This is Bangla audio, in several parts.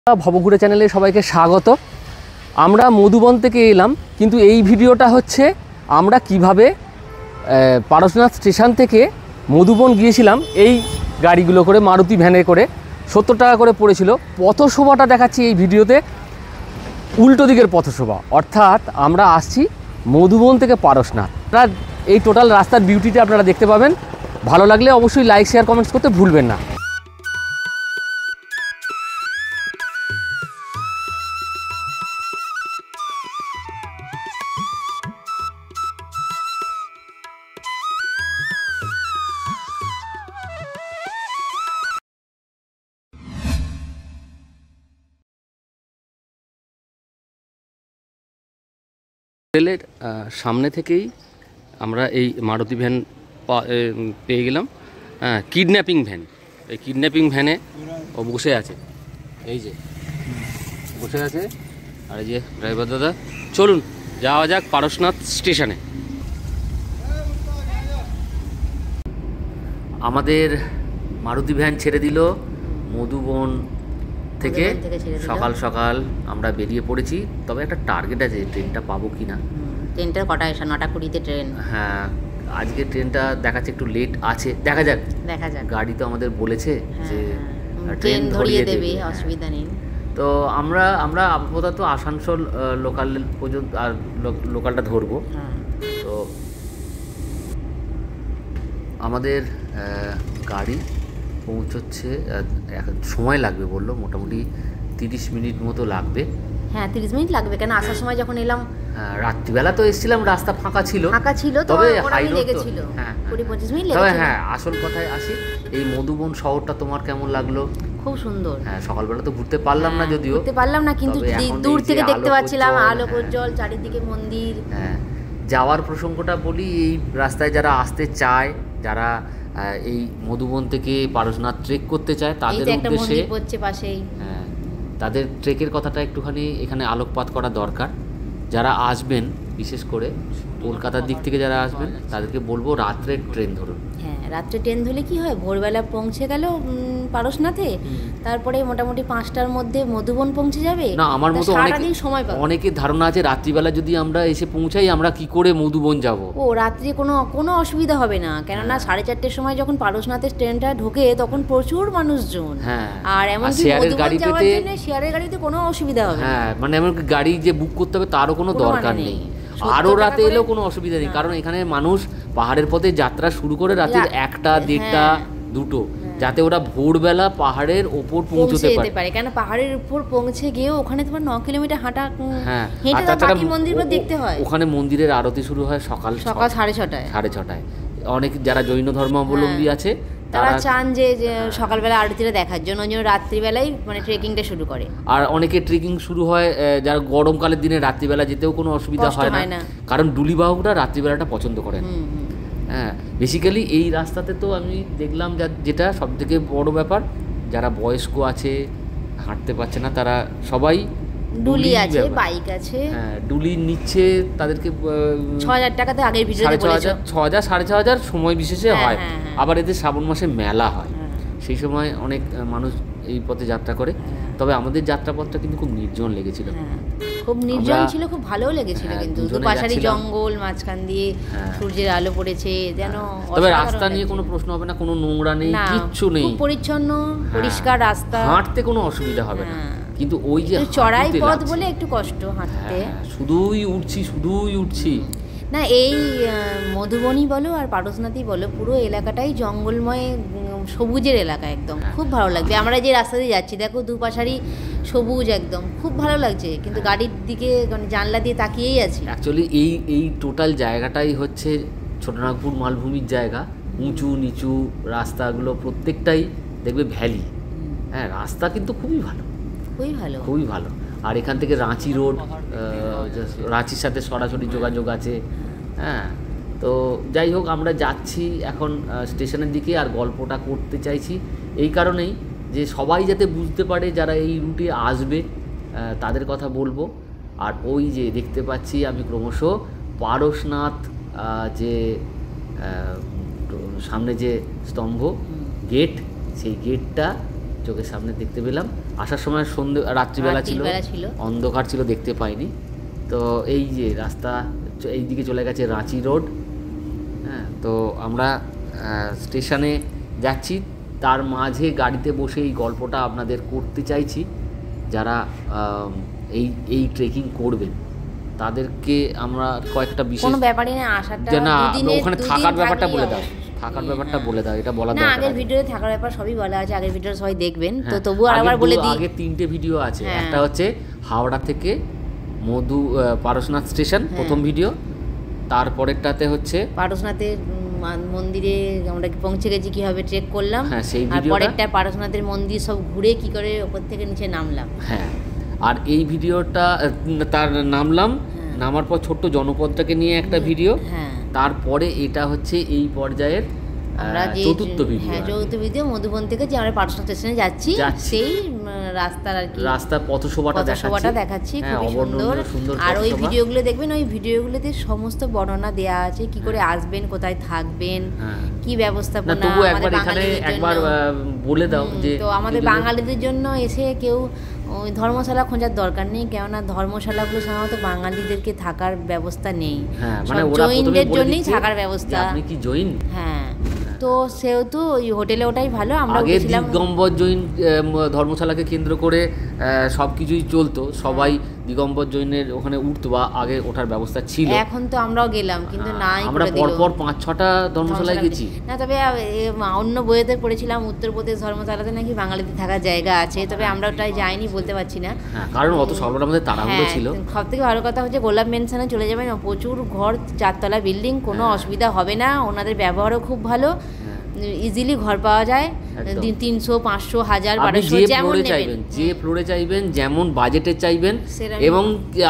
ভবঘুরে চ্যানেলে সবাইকে স্বাগত। আমরা মধুবন থেকে এলাম, কিন্তু এই ভিডিওটা হচ্ছে আমরা কিভাবে পারশনাথ স্টেশন থেকে মধুবন গিয়েছিলাম এই গাড়িগুলো করে, মারুতি ভ্যানে করে। 70 টাকা করে পড়েছিল। পথশোভাটা দেখাচ্ছি এই ভিডিওতে, উল্টো দিকের পথশোভা, অর্থাৎ আমরা আসছি মধুবন থেকে পারশনাথ। আপনারা এই টোটাল রাস্তার বিউটিটা আপনারা দেখতে পাবেন। ভালো লাগলে অবশ্যই লাইক শেয়ার কমেন্টস করতে ভুলবেন না। রেলের সামনে থেকেই আমরা এই মারুতি ভ্যান পেয়ে গেলাম। Kidnapping van. এই কিডন্যাপিং ভ্যানে ও বসে আছে, এই যে বসে আছে। আর এই যে ড্রাইভার দাদা, চলুন যাওয়া যাক পারশনাথ স্টেশনে। আমাদের মারুতি ভ্যান ছেড়ে দিল মধুবন থেকে। সকাল সকাল আমরা বেরিয়ে পড়েছি, তবে একটা টার্গেট আছে, ট্রেনটা পাবো কি না। ট্রেনটা কটায়? 9:20-তে ট্রেন। হ্যাঁ, আজকে ট্রেনটা দেখাচ্ছে একটু লেট আছে, দেখা যাক। গাড়ি তো আমাদের বলেছে যে ট্রেন ধরিয়ে দেবে, অসুবিধা নেই। তো আমরা আপাতত আসানসোল লোকাল পর্যন্ত আর লোকালটা ধরবো। তো আমাদের গাড়ি পৌঁছচ্ছে, সময় লাগবে বললো, মোটামুটি 30 মিনিট মতো লাগবে। হ্যাঁ, 30 মিনিট লাগবে, কেন আসার সময় যখন এলাম রাত্রিবেলা তো এসেছিলাম, রাস্তা ফাঁকা ছিল, তবে হাই রোড লেগেছিল। 20-25 মিনিট লেগেছিল। তবে হ্যাঁ, আসল কথায় আসি, এই মধুবন শহরটা তোমার কেমন লাগলো? খুব সুন্দর। হ্যাঁ, সকালবেলা তো ঘুরতে পারলাম না, যদিও ঘুরতে পারলাম না, কিন্তু দূর থেকে দেখতে পাচ্ছিলাম আলোক উজ্জ্বল, চারিদিকে মন্দির। হ্যাঁ, যাওয়ার প্রসঙ্গটা বলি, এই রাস্তায় যারা আসতে চায়, যারা এই মধুবন থেকে পারশনাথ ট্রেক করতে চায়, তাদের উদ্দেশ্যে হ্যাঁ, তাদের ট্রেকের কথাটা একটুখানি এখানে আলোকপাত করা দরকার। যারা আসবেন, বিশেষ করে কলকাতার দিক থেকে যারা আসবেন, তাদেরকে বলবো রাত্রে ট্রেন ধরুন। হ্যাঁ, রাত্রে ট্রেন ধরলে কি হয়, ভোরবেলা পৌঁছে গেল পারশনাথে, তারপরে মোটামুটি 5টার মধ্যে মধুবন পৌঁছে যাবে। না, আমার মতো অনেকের ধারণা আছে রাত্রিবেলা যদি আমরা এসে পৌঁছাই, আমরা কি করে মধুবন যাব। ও, রাত্রে কোনো অসুবিধা হবে না, কেননা 4:30-র সময় যখন পারশনাথের ট্রেনটা ঢোকে তখন প্রচুর মানুষজন। হ্যাঁ, আর এমনকি শেয়ারের গাড়িতে কোনো অসুবিধা হবে না। হ্যাঁ, মানে এমনকি গাড়ি যে বুক করতে হবে তারও কোনো দরকার নেই। আরও রাতে এলেও কোনো অসুবিধা নেই, কারণ এখানে মানুষ পাহাড়ের পথে যাত্রা শুরু করে রাতের 1টা, 1:30, 2টো, যাতে ওরা ভোরবেলা পাহাড়ের ওপর পৌঁছতে পারে। কেন পাহাড়ের উপর পৌঁছে গিয়েও ওখানে তোমার 9 কিলোমিটার হাঁটা, হেঁটে বাকি মন্দিরগুলো দেখতে হয়। ওখানে মন্দিরের আরতি শুরু হয় সকাল 6:30টায়। অনেক যারা জৈন ধর্মাবলম্বী আছে তারা চান যে সকালবেলা আরতিটা দেখার জন্য, রাত্রিবেলায় মানে ট্রেকিংটা শুরু করে। আর অনেকে ট্রেকিং শুরু হয়, যারা গরমকালের দিনে রাত্রিবেলা যেতেও কোনো অসুবিধা হয় না, কারণ ডুলিবাহকরা রাত্রিবেলাটা পছন্দ করেন। হ্যাঁ, বেসিক্যালি এই রাস্তাতে তো আমি দেখলাম যেটা সবথেকে বড় ব্যাপার, যারা বয়স্ক আছে, হাঁটতে পারছে না, তারা সবাই ডুলি আছে, বাইক আছে। হ্যাঁ, ডুলি নিচ্ছে, তাদেরকে 6,000 টাকাতে আগের ভিডিওতে বলেছো, 6,000 6,500 সময় বিশেষে হয়। আবার এতে শ্রাবণ মাসে মেলা হয়, সেই সময় অনেক মানুষ এই পথে যাত্রা করে। তবে আমাদের যাত্রাপথটা কিন্তু খুব নির্জন লেগেছিল, খুব নির্জন ছিল, খুব ভালোও লেগেছিল। কিন্তু দুপাশারি জঙ্গল, মাঝখান দিয়ে সূর্যের আলো পড়েছে, যেন। তবে রাস্তা নিয়ে কোনো প্রশ্ন হবে না, কোনো নোংরা নেই, কিচ্ছু নেই, খুব পরিচ্ছন্ন পরিষ্কার রাস্তা, হাঁটতে কোনো অসুবিধা হবে না। কিন্তু ওই যে চড়াই পথ বলে একটু কষ্ট হাঁটতে, শুধুই উঠছি। না, এই মধুবনী বলো আর পারশনাথই বলো, পুরো এলাকাটাই জঙ্গলময়, সবুজের এলাকা একদম। খুব ভালো লাগবে। আমরা যে রাস্তা দিয়ে যাচ্ছি, দেখো দুপাশারি সবুজ, একদম খুব ভালো লাগছে। কিন্তু গাড়ির দিকে মানে জানলা দিয়ে তাকিয়েই আছি। অ্যাকচুয়ালি এই টোটাল জায়গাটাই হচ্ছে ছোটনাগপুর মালভূমির জায়গা। উঁচু নিচু রাস্তাগুলো প্রত্যেকটাই দেখবে ভ্যালি। হ্যাঁ, রাস্তা কিন্তু খুবই ভালো। আর এখান থেকে রাঁচি রোড, রাঁচির সাথে সরাসরি যোগাযোগ আছে। হ্যাঁ, তো যাই হোক, আমরা যাচ্ছি এখন স্টেশনের দিকে। আর গল্পটা করতে চাইছি এই কারণেই যে সবাই যাতে বুঝতে পারে, যারা এই রুটে আসবে তাদের কথা বলবো। আর ওই যে দেখতে পাচ্ছি আমি ক্রমশ পারশনাথ, যে সামনে যে স্তম্ভ, গেট, সেই গেটটা চোখের সামনে দেখতে পেলাম। আসার সময় রাত্রিবেলা ছিল, অন্ধকার ছিল, দেখতে পাইনি। তো এই যে রাস্তা এই দিকে চলে গেছে রাঁচি রোড। হ্যাঁ, তো আমরা স্টেশনে যাচ্ছি, তার মাঝে গাড়িতে বসে এই গল্পটা আপনাদের করতে চাইছি। যারা এই ট্রেকিং করবেন তাদেরকে আমরা কয়েকটা বিশেষ কোনো ব্যাপারই না, আসাটা না ওখানে থাকার ব্যাপারটা বলে দাও, থাকার ব্যাপারটা বলে দাও, এটা বলা দরকার। আগের ভিডিওতে থাকার ব্যাপার সবই বলা আছে, আগের ভিডিও সবাই দেখবেন। তো তবুও আরেকবার বলে দিই, আগে 3টে ভিডিও আছে। একটা হচ্ছে হাওড়া থেকে পারশনাথ স্টেশন, প্রথম ভিডিও। তারপরেরটাতে হচ্ছে পারশনাথের মন্দিরে আমরা পৌঁছে গেছি, কিভাবে ট্রেক করলাম। হ্যাঁ, সেই আর পরেরটা পারশনাথের মন্দির সব ঘুরে কি করে ওপর থেকে নিচে নামলাম। হ্যাঁ, আর এই ভিডিওটা তার নামলাম, নামার পর ছোট্ট জনপদটাকে নিয়ে একটা ভিডিও। তারপরে এটা হচ্ছে এই পর্যায়ের চতুর্থ ভিডিও। হ্যাঁ, চতুর্থ ভিডিও মধুবন থেকে যে আমরা পারশনাথ স্টেশনে যাচ্ছি, সেই রাস্তার আর কি রাস্তার পথশোভাটা দেখাচ্ছি, খুবই সুন্দর। আর ওই ভিডিওগুলো দেখবেন, ওই ভিডিওগুলোতে সমস্ত বর্ণনা দেয়া আছে, কি করে আসবেন, কোথায় থাকবেন, কি ব্যবস্থাপনা। একবার বলে দাও যে তো আমাদের বাঙালিদের জন্য এসে কেউ ওই ধর্মশালা খোঁজার দরকার নেই, কেননা ধর্মশালাগুলো সাধারণত বাঙালিদেরকে থাকার ব্যবস্থা নেই, জৈনদের জন্যই থাকার ব্যবস্থা। আপনি কি জৈন? হ্যাঁ, তো সেহেতু ওই হোটেলে ওটাই ভালো। আমরা গেছিলাম দিগম্বর জৈন ধর্মশালাকে কেন্দ্র করে সব কিছুই চলতো, সবাই দিগম্বর জৈনের ওখানে উঠতো বা আগে ওঠার ব্যবস্থা ছিল। এখন তো আমরাও গেলাম, কিন্তু নাই, আমরা পরপর 5-6টা ধর্মশালায় গেছি না। তবে অন্য বইয়েতে পড়েছিলাম উত্তরপ্রদেশ ধর্মশালাতে নাকি বাঙালিদের থাকার জায়গা আছে, তবে আমরা ওটাই যাইনি, বলতে পারছি না, কারণ অত সবার আমাদের তাড়াহুড়ো ছিল। সব থেকে ভালো কথা হচ্ছে গোলাপ মেনশনে চলে যাবেন, প্রচুর ঘর, 4তলা বিল্ডিং, কোনো অসুবিধা হবে না। ওনাদের ব্যবহারও খুব ভালো, ইজিলি ঘর পাওয়া যায়, 300, 500, 1000, 1200 যেমন চাইবেন, যে ফ্লোরে চাইবেন, যেমন বাজেটে চাইবেন। এবং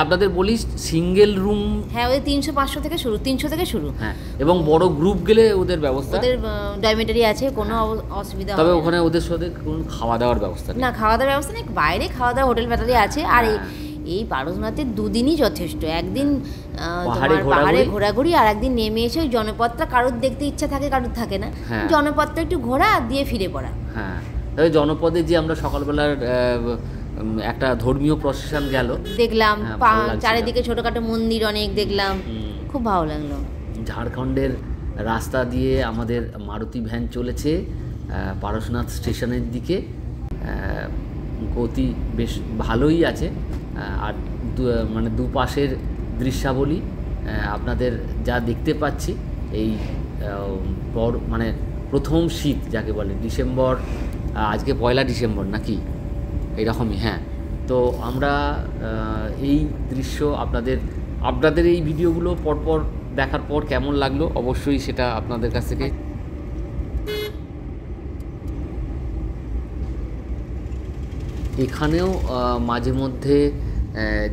আপনাদের বলি সিঙ্গেল রুম, হ্যাঁ, ওই 300-500 থেকে শুরু, 300 থেকে শুরু। হ্যাঁ, এবং বড় গ্রুপ গেলে ওদের ব্যবস্থা, ওদের ডরমিটরি আছে, কোনো অসুবিধা হবে না। তবে ওখানে ওদের সাথে কোনো খাওয়া দাওয়ার ব্যবস্থা নেই। না, খাওয়া দাওয়ার ব্যবস্থা নেই, বাইরে খাওয়া দাওয়া হোটেল ব্যাটারি আছে। আর এই পারশনাথের 2 দিনই যথেষ্ট। একদিন পাহাড়ে ঘোরাঘুরি, আর একদিন নেমে এসে ওই জনপদটা কারোর দেখতে ইচ্ছা থাকে, কারোর থাকে না, জনপদটা একটু ঘোরা দিয়ে ফিরে পড়া। হ্যাঁ, তবে জনপদে যে আমরা সকালবেলার একটা ধর্মীয় প্রসেশন গেল, দেখলাম, চারিদিকে ছোটখাটো মন্দির অনেক দেখলাম, খুব ভালো লাগলো। ঝাড়খণ্ডের রাস্তা দিয়ে আমাদের মারুতি ভ্যান চলেছে পারশনাথ স্টেশনের দিকে। গতি বেশ ভালোই আছে, আর মানে দুপাশের দৃশ্যাবলী আপনাদের যা দেখতে পাচ্ছি, এই মানে প্রথম শীত যাকে বলে, ডিসেম্বর, আজকে 1 ডিসেম্বর নাকি এইরকমই। হ্যাঁ, তো আমরা এই দৃশ্য আপনাদের এই ভিডিওগুলো পরপর দেখার পর কেমন লাগলো অবশ্যই সেটা আপনাদের কাছ থেকে। এখানেও মাঝে মধ্যে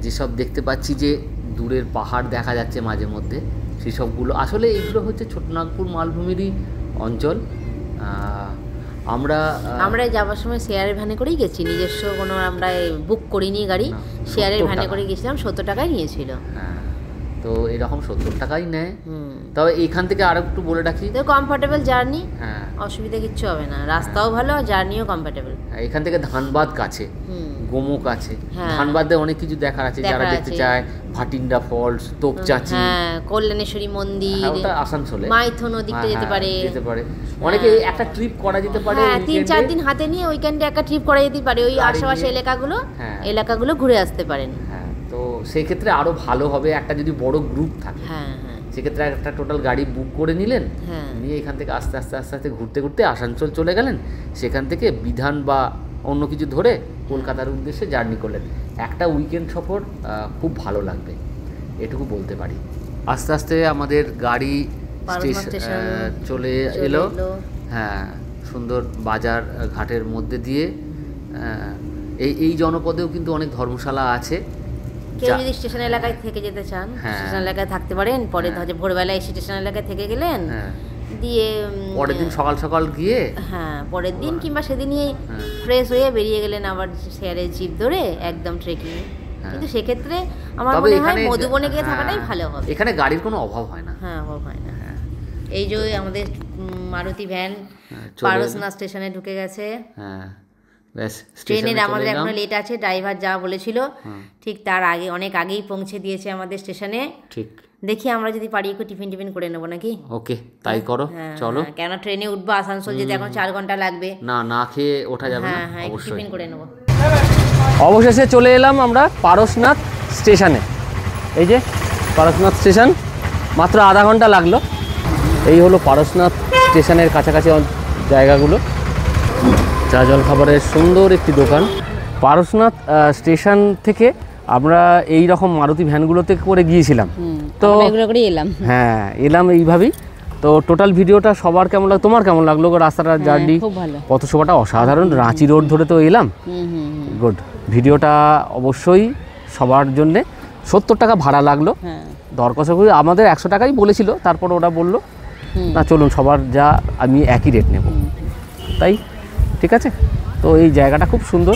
যেসব দেখতে পাচ্ছি যে দূরের পাহাড় দেখা যাচ্ছে মাঝে মধ্যে, সেসবগুলো আসলে এইগুলো হচ্ছে ছোটনাগপুর মালভূমিরই অঞ্চল। আমরা যাওয়ার সময় শেয়ারের ভ্যানে করেই গেছি, নিজস্ব কোনো আমরা বুক করিনি গাড়ি, শেয়ারের ভ্যানে করে গেছিলাম, 70 টাকায় নিয়েছিল। হ্যাঁ, তো এরকম 70 টাকাই নেয়। তবে এখান থেকে আরো একটু বলে রাখি, তো কমফোর্টেবল জার্নি, অসুবিধা কিচ্ছু হবে না, রাস্তাও ভালো, জার্নিও কমফোর্টেবল। এখান থেকে ধানবাদ কাছে, গোমুখ আছে, ধানবাদে অনেক কিছু দেখার আছে, যারা দেখতে চায় ভাটিন্ডা ফলস, তোপচাঁচি, কল্যাণেশ্বরী মন্দির, ওটা আসানসোলে, মাইথন ওদিকটা যেতে পারে, অনেকে একটা ট্রিপ করা যেতে পারে। 3-4 দিন হাতে নিয়ে উইকেন্ডে একটা ট্রিপ করা যেতে পারে, ওই আশেপাশে এলাকাগুলো ঘুরে আসতে পারেন। তো সেই ক্ষেত্রে আরো ভালো হবে একটা যদি বড় গ্রুপ থাকে। সেক্ষেত্রে একটা টোটাল গাড়ি বুক করে নিলেন, নিয়ে এখান থেকে আস্তে আস্তে আস্তে আস্তে ঘুরতে ঘুরতে আসানসোল চলে গেলেন, সেখান থেকে বিধান বা অন্য কিছু ধরে কলকাতার উদ্দেশ্যে জার্নি করলেন। একটা উইকেন্ড সফর খুব ভালো লাগবে, এটুকু বলতে পারি। আস্তে আস্তে আমাদের গাড়ি চলে এলো। হ্যাঁ, সুন্দর বাজার ঘাটের মধ্যে দিয়ে। এই জনপদেও কিন্তু অনেক ধর্মশালা আছে, কেউ যদি স্টেশন এলাকায় থেকে যেতে চান, স্টেশন এলাকায় থাকতে পারেন। পরে ভোরবেলায় স্টেশন এলাকায় থেকে গেলেন, দিয়ে পরের দিন সকাল সকাল গিয়ে, পরের দিন কিংবা সেদিনই ফ্রেশ হয়ে বেরিয়ে গেলেন আবার শেয়ারের জিপ ধরে একদম ট্রেকিং। কিন্তু সেক্ষেত্রে আমার মনে হয় মধুবনে গিয়ে থাকাটাই ভালো হবে, এখানে গাড়ির কোনো অভাব হয় না। অভাব হয় না। এই যে আমাদের মারুতি ভ্যান পারশনাথ স্টেশনে ঢুকে গেছে। ব্যাস ট্রেনের আমাদের এখনো লেট আছে, ড্রাইভার যা বলেছিল ঠিক তার আগে অনেক আগেই পৌঁছে দিয়েছে আমাদের স্টেশনে। ঠিক, দেখি আমরা যদি পারি একটু টিফিন করে নেবো নাকি। ওকে তাই করো, চলো। কেন ট্রেনে উঠবো, আসানসোল যেতে এখন 4 ঘন্টা লাগবে, না খেয়ে ওঠা যাবে না। হ্যাঁ একটু টিফিন করে নেবো। অবশেষে চলে এলাম আমরা পারশনাথ স্টেশনে। এই যে পারশনাথ স্টেশন, মাত্র আধা ঘন্টা লাগলো। এই হলো পারশনাথ স্টেশনের কাছাকাছি জায়গাগুলো। চা জল খাবারের সুন্দর একটি দোকান। পারশনাথ স্টেশন থেকে আমরা এই রকম মারুতি ভ্যানগুলোতে করে গিয়েছিলাম, তো হ্যাঁ এলাম এইভাবেই। তো টোটাল ভিডিওটা সবার কেমন লাগলো, তোমার কেমন লাগলো রাস্তাটা, জার্নি পথ শোভাটা অসাধারণ, রাঁচি রোড ধরে তো এলাম। গুড, ভিডিওটা অবশ্যই সবার জন্যে। 70 টাকা ভাড়া লাগলো, দর কষাকষি আমাদের 100 টাকাই বলেছিল, তারপর ওরা বললো না চলুন সবার যা আমি একই রেট নেব, তাই ঠিক আছে। তো এই জায়গাটা খুব সুন্দর।